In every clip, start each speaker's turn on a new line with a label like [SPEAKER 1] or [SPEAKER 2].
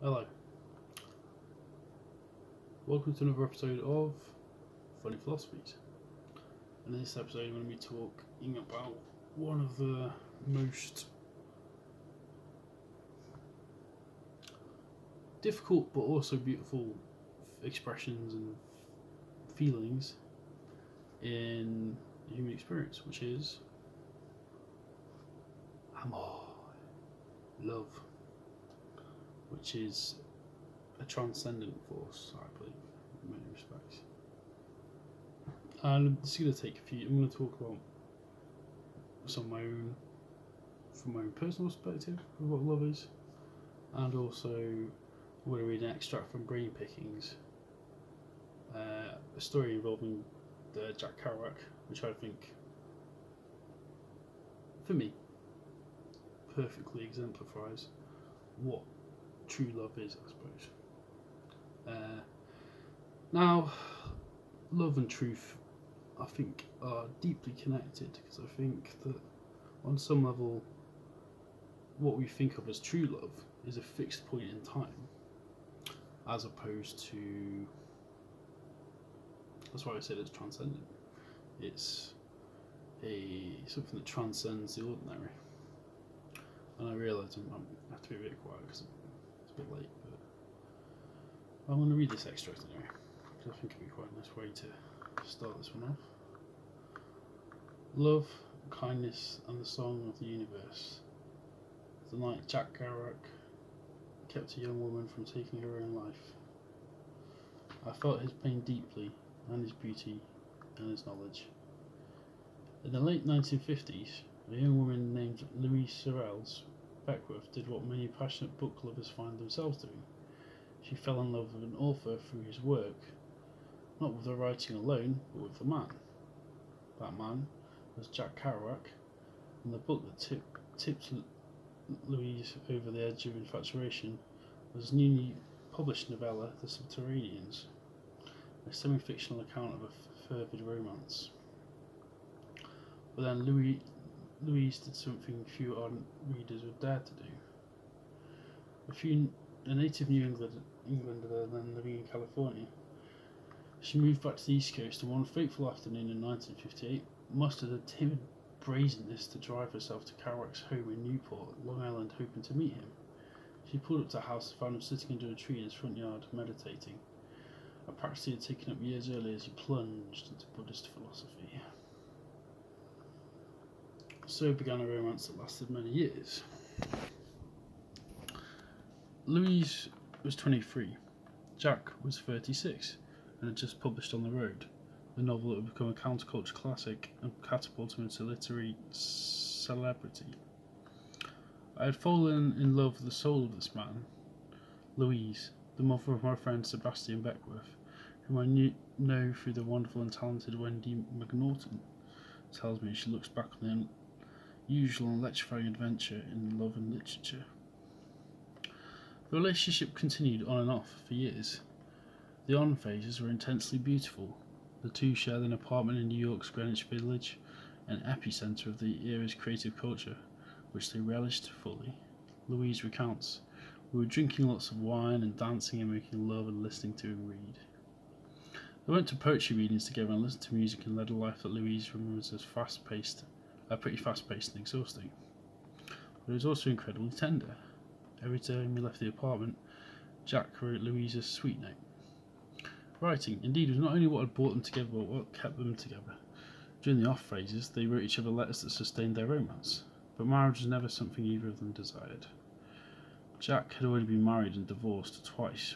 [SPEAKER 1] Hello, welcome to another episode of Funny Philosophies. And in this episode, I'm going to be talking about one of the most difficult but also beautiful expressions and feelings in the human experience, which is amor, love, which is a transcendent force, I believe, in many respects. And this is going to take a few. I'm going to talk about some of my own, from my own personal perspective, of what love is, and also I'm going to read an extract from Brain Pickings, a story involving Jack Kerouac, which I think, for me, perfectly exemplifies what true love is, I suppose. Now, love and truth, I think, are deeply connected, because I think that on some level, what we think of as true love is a fixed point in time, as opposed to, that's why I said it's transcendent. It's something that transcends the ordinary. And I realise I have to be a bit quiet because it's a bit late, but I'm going to read this extract anyway, because I think it'll be quite a nice way to start this one off. Love, kindness, and the song of the universe. The night Jack Kerouac kept a young woman from taking her own life. I felt his pain deeply, and his beauty, and his knowledge. In the late 1950s, a young woman named Louise Sorrells Beckworth did what many passionate book lovers find themselves doing. She fell in love with an author through his work, not with the writing alone, but with the man. That man was Jack Kerouac, and the book that tipped Louise over the edge of infatuation was his newly published novella, The Subterraneans, a semi-fictional account of a fervid romance. But then Louise did something few ardent readers would dare to do. A native New Englander then living in California, she moved back to the East Coast, and one fateful afternoon in 1958 mustered a timid brazenness to drive herself to Kerouac's home in Newport, Long Island, hoping to meet him. She pulled up to the house and found him sitting under a tree in his front yard, meditating, a practice he had taken up years earlier as he plunged into Buddhist philosophy. So began a romance that lasted many years. Louise was 23, Jack was 36, and had just published On the Road, the novel that would become a counterculture classic and catapult him into literary celebrity. I had fallen in love with the soul of this man, Louise, the mother of my friend Sebastian Beckworth, whom I know through the wonderful and talented Wendy McNaughton tells me she looks back on the usual and electrifying adventure in love and literature. The relationship continued on and off for years. The on phases were intensely beautiful. The two shared an apartment in New York's Greenwich Village, an epicentre of the era's creative culture, which they relished fully. Louise recounts, "We were drinking lots of wine and dancing and making love and listening to him read. They went to poetry readings together and listened to music and led a life that Louise remembers as pretty fast-paced and exhausting. But it was also incredibly tender. Every time we left the apartment, Jack wrote Louise a sweet note. Writing, indeed, was not only what had brought them together, but what kept them together. During the off phases, they wrote each other letters that sustained their romance, but marriage was never something either of them desired. Jack had already been married and divorced twice.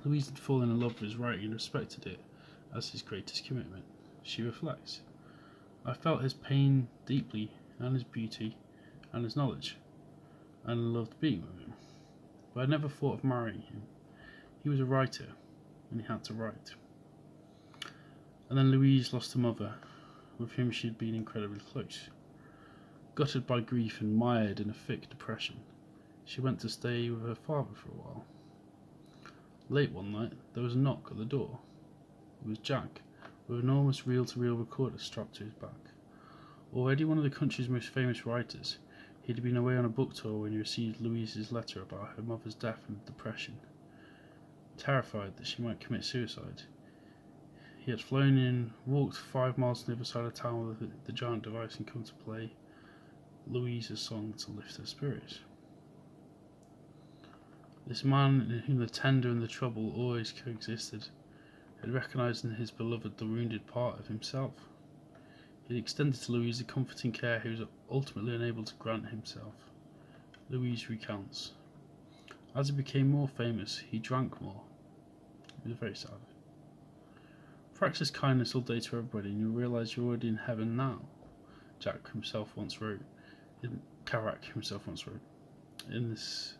[SPEAKER 1] Louise had fallen in love with his writing and respected it as his greatest commitment. She reflects, I felt his pain deeply, and his beauty, and his knowledge, and loved being with him. But I never thought of marrying him. He was a writer, and he had to write. And then Louise lost her mother, with whom she had been incredibly close. Gutted by grief and mired in a thick depression, she went to stay with her father for a while. Late one night, there was a knock at the door. It was Jack, with an enormous reel-to-reel recorder strapped to his back. Already one of the country's most famous writers, he He had been away on a book tour when he received Louise's letter about her mother's death and depression. Terrified that she might commit suicide, he had flown in, walked 5 miles to the other side of town with the giant device, and come to play Louise's song to lift her spirits. This man, in whom the tender and the troubled always coexisted, had recognised in his beloved the wounded part of himself. He had extended to Louise the comforting care he was ultimately unable to grant himself. Louise recounts. As he became more famous, he drank more. It was very sad. Practice kindness all day to everybody and you'll realise you're already in heaven now, Jack himself once wrote. Kerouac himself once wrote. In this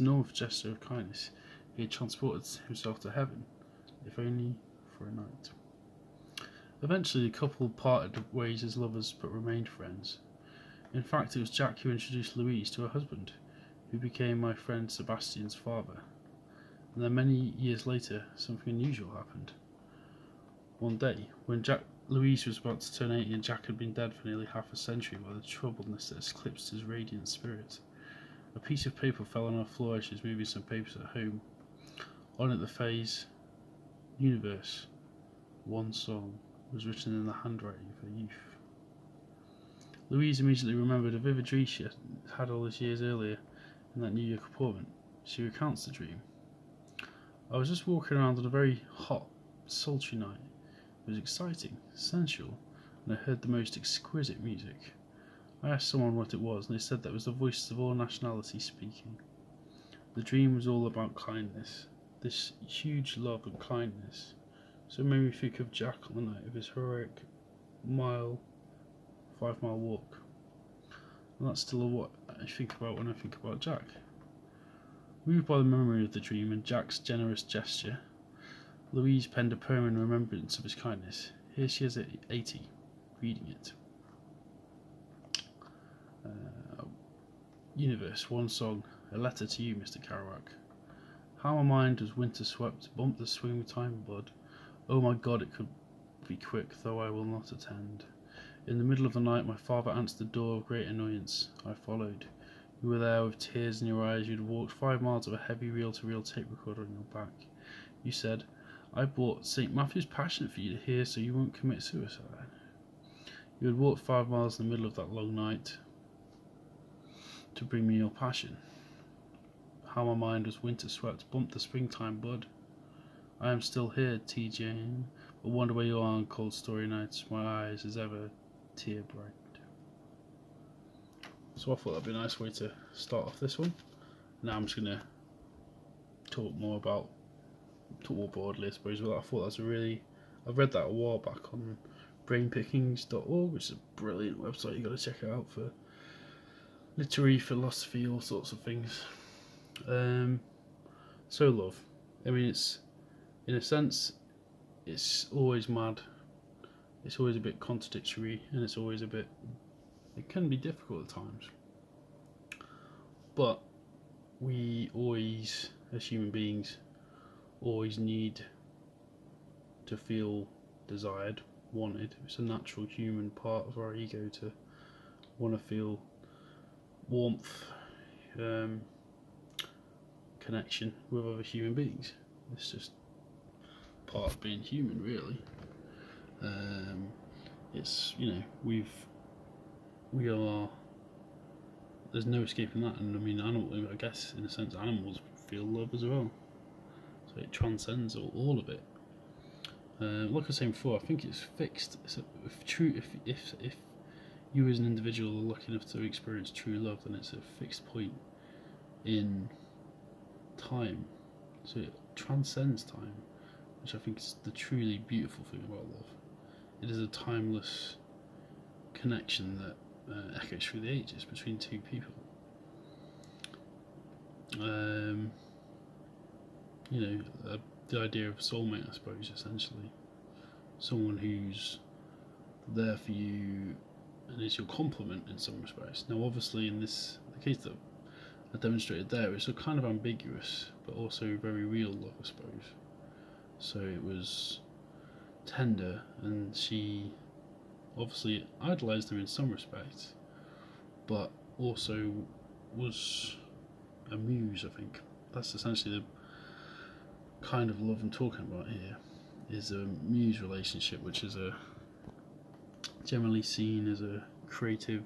[SPEAKER 1] enormous gesture of kindness, he had transported himself to heaven, if only for a night. Eventually the couple parted ways as lovers but remained friends. In fact, it was Jack who introduced Louise to her husband, who became my friend Sebastian's father. And then many years later, something unusual happened. One day, when Louise was about to turn 80 and Jack had been dead for nearly half a century by the troubledness that eclipsed his radiant spirit, a piece of paper fell on her floor as she was moving some papers at home. On it the phrase, "Universe, one song," was written in the handwriting of her youth. Louise immediately remembered a vivid dream she had all those years earlier in that New York apartment. She recounts the dream. I was just walking around on a very hot, sultry night. It was exciting, sensual, and I heard the most exquisite music. I asked someone what it was, and they said that it was the voices of all nationalities speaking. The dream was all about kindness, this huge love and kindness. So it made me think of Jack on the night of his heroic 5-mile walk. And that's still what I think about when I think about Jack. Moved by the memory of the dream and Jack's generous gesture, Louise penned a poem in remembrance of his kindness. Here she is at 80, reading it. Universe, one song, a letter to you, Mr. Kerouac. How my mind was winter swept, bumped the swing with time and blood. Oh my God, it could be quick, though I will not attend. In the middle of the night, my father answered the door of great annoyance. I followed. You were there with tears in your eyes. You'd walked 5 miles of a heavy reel-to-reel tape recorder on your back. You said, I bought St. Matthew's Passion for you to hear so you won't commit suicide. You had walked 5 miles in the middle of that long night to bring me your passion. How my mind was winter swept, bumped the springtime bud. I am still here, T. Jane, but wonder where you are on cold story nights, my eyes as ever tear bright. So I thought that'd be a nice way to start off this one. Now I'm just going to talk more broadly, I suppose, but I thought that was I've read that a while back on brainpickings.org, which is a brilliant website. You've got to check it out for literary, philosophy, all sorts of things. So love. I mean, it's, in a sense, it's always mad. It's always a bit contradictory, and it's always it can be difficult at times. But we always, as human beings, always need to feel desired, wanted. It's a natural human part of our ego to want to feel warmth, connection with other human beings. It's just part of being human, really. It's, you know, we are, there's no escaping that. And I mean, I guess in a sense animals feel love as well, so it transcends all of it. Like I was saying before, I think it's fixed. So if you as an individual are lucky enough to experience true love, then it's a fixed point in time, so it transcends time, which I think is the truly beautiful thing about love. It is a timeless connection that echoes through the ages between two people. You know, the idea of soulmate, I suppose, essentially someone who's there for you and is your complement in some respects. Now obviously in the case that I demonstrated there, it's a kind of ambiguous but also very real love, I suppose. So it was tender, and she obviously idolised him in some respects, but also was a muse. I think that's essentially the kind of love I'm talking about here, is a muse relationship, which is a generally seen as a creative,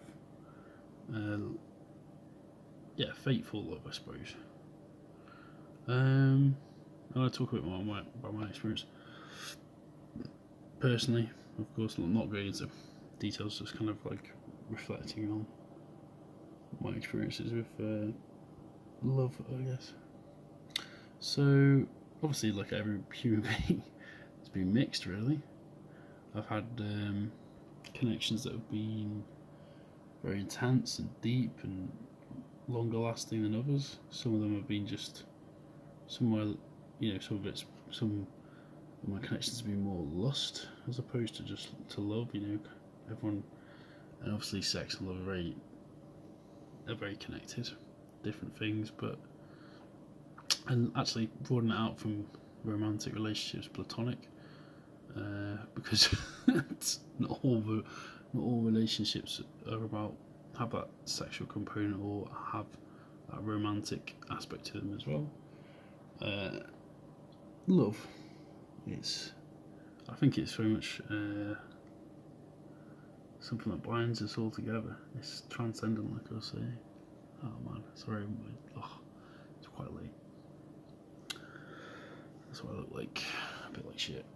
[SPEAKER 1] fateful love, I suppose. And I talk a bit more about my experience personally. Of course, not going into details, just kind of like reflecting on my experiences with love, I guess. So, obviously, like every human being, it's been mixed, really. I've had connections that have been very intense and deep and longer lasting than others. Some of them have been just some of my connections have been more lust as opposed to just to love. Everyone, and obviously sex and love are very connected, different things, and actually broaden it out from romantic relationships, platonic, because not all relationships have that sexual component or have that romantic aspect to them as well. Love, I think it's very much something that binds us all together. It's transcendent, like I was saying. Oh man, sorry, it's quite late. That's why I look like a bit like shit.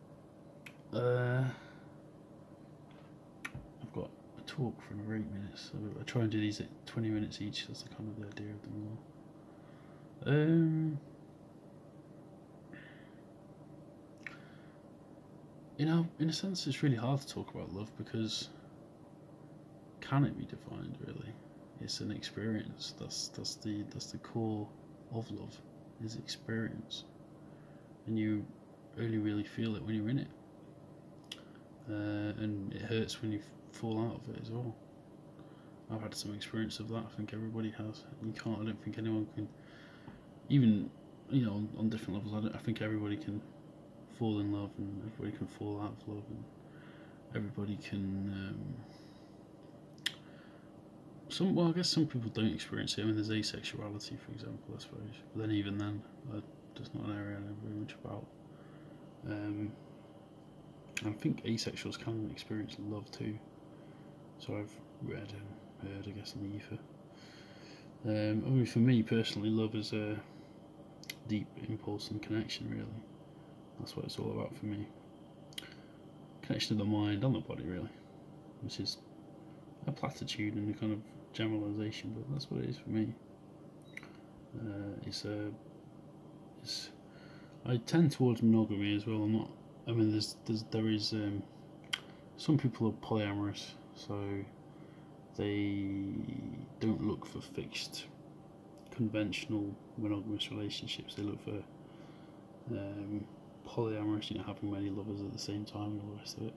[SPEAKER 1] I've got a talk for another 8 minutes, so I try and do these at 20 minutes each. That's kind of the idea of them all. In a sense, it's really hard to talk about love because can it be defined? Really, it's an experience. That's the core of love, is experience, and you only really feel it when you're in it, and it hurts when you fall out of it as well. I've had some experience of that. I think everybody has. I don't think anyone can, even on different levels. I think everybody can fall in love, and everybody can fall out of love, and everybody can. I guess some people don't experience it. I mean, there's asexuality, for example, I suppose. But then, even then, that's not an area I know very much about. I think asexuals can experience love too. So I've read and heard, I guess, in the ether. I mean, for me personally, love is a deep impulse and connection, really. That's what it's all about for me. Connection of the mind and the body, really, which is a platitude and a kind of generalisation, but that's what it is for me. I tend towards monogamy as well. There is some people are polyamorous, so they don't look for fixed, conventional monogamous relationships. They look for polyamorous, having many lovers at the same time and all the rest of it,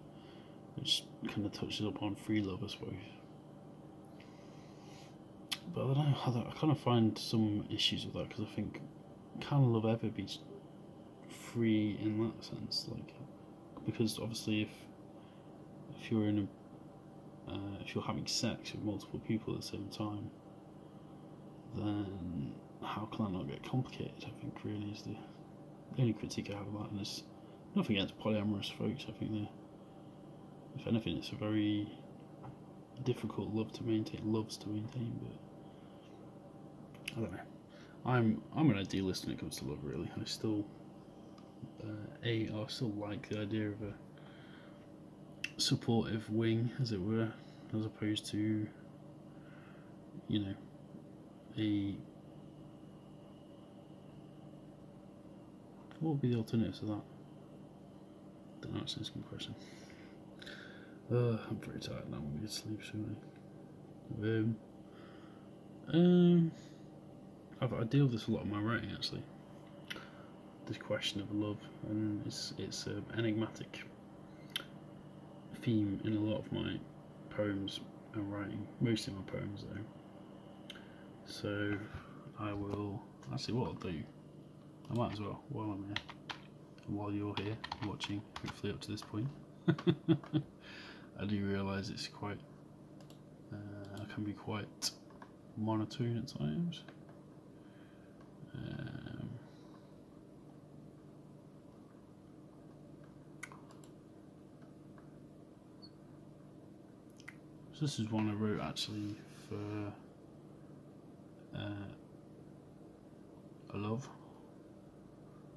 [SPEAKER 1] which kind of touches upon free love, I suppose. But I don't know, I kind of find some issues with that, because I think, can love ever be free in that sense? Because obviously if you're if you're having sex with multiple people at the same time, then how can that not get complicated? I think really is the only critique I have of that. And there's nothing against polyamorous folks. I think if anything, it's a very difficult love to maintain, but I don't know. I'm an idealist when it comes to love, really. I still I still like the idea of a supportive wing, as it were, as opposed to what would be the alternatives to that? Don't know, it's a good question. I'm very tired now. I'm going to sleep soon. I deal with this a lot in my writing, actually. This question of love, and it's an enigmatic theme in a lot of my poems and writing. Mostly my poems, though. So I will actually, what I'll do, I might as well, while I'm here, and while you're here watching, hopefully up to this point. I do realise it's quite, I can be quite monotone at times. So this is one I wrote actually for a love.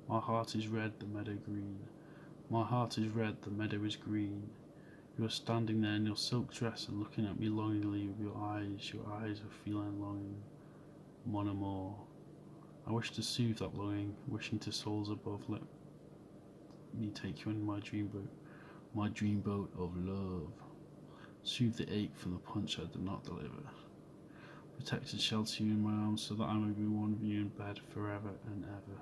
[SPEAKER 1] My heart is red, the meadow green. My heart is red, the meadow is green. You are standing there in your silk dress and looking at me longingly with your eyes of feline longing. Mon amour. I wish to soothe that longing, wishing to souls above, let me take you in my dreamboat of love. Soothe the ache from the punch I did not deliver. Protect and shelter you in my arms so that I may be one with you in bed forever and ever.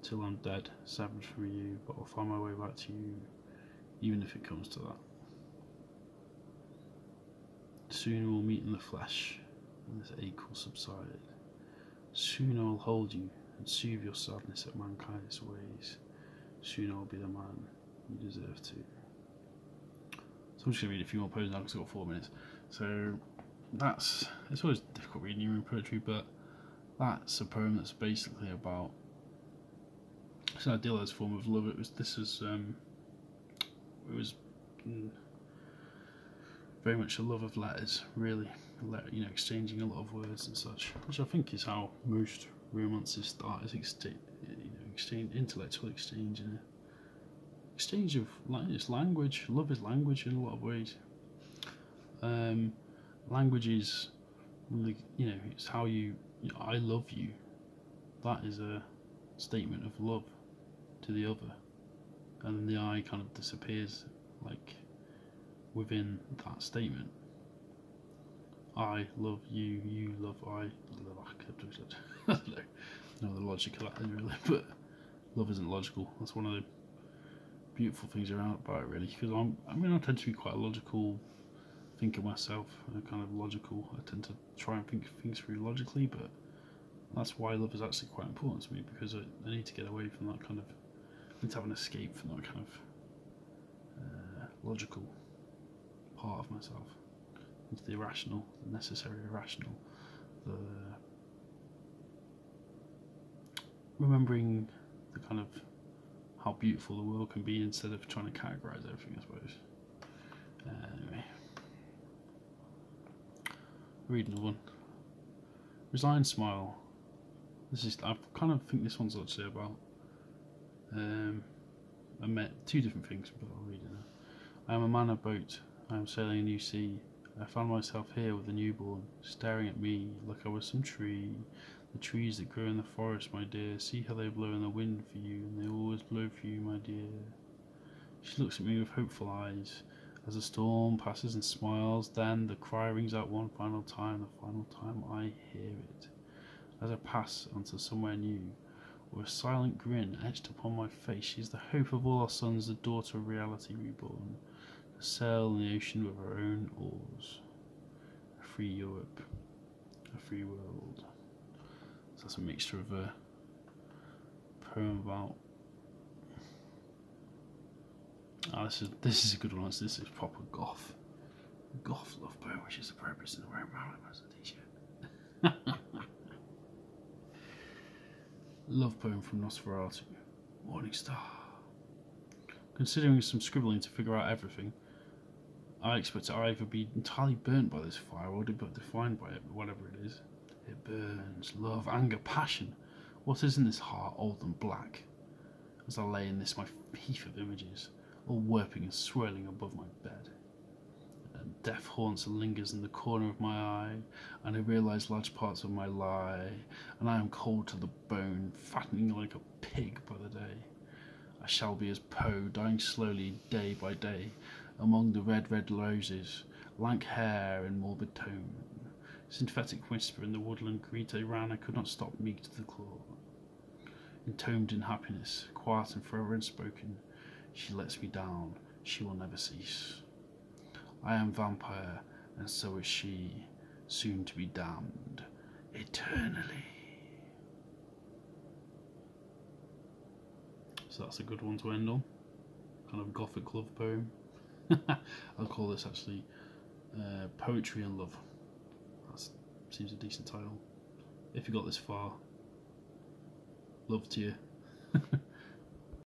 [SPEAKER 1] Till I'm dead, severed from you, but I'll find my way back to you, even if it comes to that. Soon we'll meet in the flesh, and this ache will subside. Soon I'll hold you and soothe your sadness at mankind's ways. Soon I'll be the man you deserve to. So I'm just going to read a few more poems now because I've got 4 minutes. So it's always difficult reading your own poetry, but that's a poem that's basically about, it's an idealised form of love. It was very much a love of letters, really. Exchanging a lot of words and such, which I think is how most romances start, is intellectual exchange and exchange of language. Love is language in a lot of ways. Language is, it's how I love you. That is a statement of love to the other, and then the I kind of disappears, like, within that statement. I love you, you love I don't know the logic of that really, but love isn't logical. That's one of the beautiful things about it, really, because I tend to be quite a logical thinker myself, kind of logical. I tend to try and think things through logically, but that's why love is actually quite important to me, because I need to get away from that kind of, I need to have an escape from that kind of logical part of myself, into the irrational, the necessary irrational, the remembering the kind of how beautiful the world can be instead of trying to categorise everything, I suppose. Anyway, read another one. Resigned smile. I kind of think this one's actually about I met 2 different things, but I'll read it now. I am a man of boat. I am sailing a new sea. I found myself here with a newborn, staring at me like I was some tree. The trees that grow in the forest, my dear, see how they blow in the wind for you, and they always blow for you, my dear. She looks at me with hopeful eyes, as the storm passes and smiles, then the cry rings out one final time, the final time I hear it. As I pass onto somewhere new, with a silent grin etched upon my face, she is the hope of all our sons, the daughter of reality reborn, to sail in the ocean with her own oars. A free Europe, a free world. So that's a mixture of a poem about. This is a good one. This is proper goth love poem, which is appropriate in the wearing as a t-shirt. Love poem from Nosferatu. Morning Star. Considering some scribbling to figure out everything, I expect to either be entirely burnt by this fire or defined by it, whatever it is. It burns, love, anger, passion. What is in this heart old and black? As I lay in this my heap of images, all warping and swirling above my bed. And death haunts and lingers in the corner of my eye, and I realise large parts of my lie, and I am cold to the bone, fattening like a pig by the day. I shall be as Poe, dying slowly, day by day, among the red roses, lank hair and morbid tone. Synthetic whisper in the woodland greet I ran, I could not stop meek to the claw. Entombed in happiness, quiet and forever unspoken, she lets me down, she will never cease. I am vampire, and so is she, soon to be damned, eternally. So that's a good one to end on. Kind of gothic love poem. I'll call this actually poetry and love. seems a decent title. If you got this far, love to you.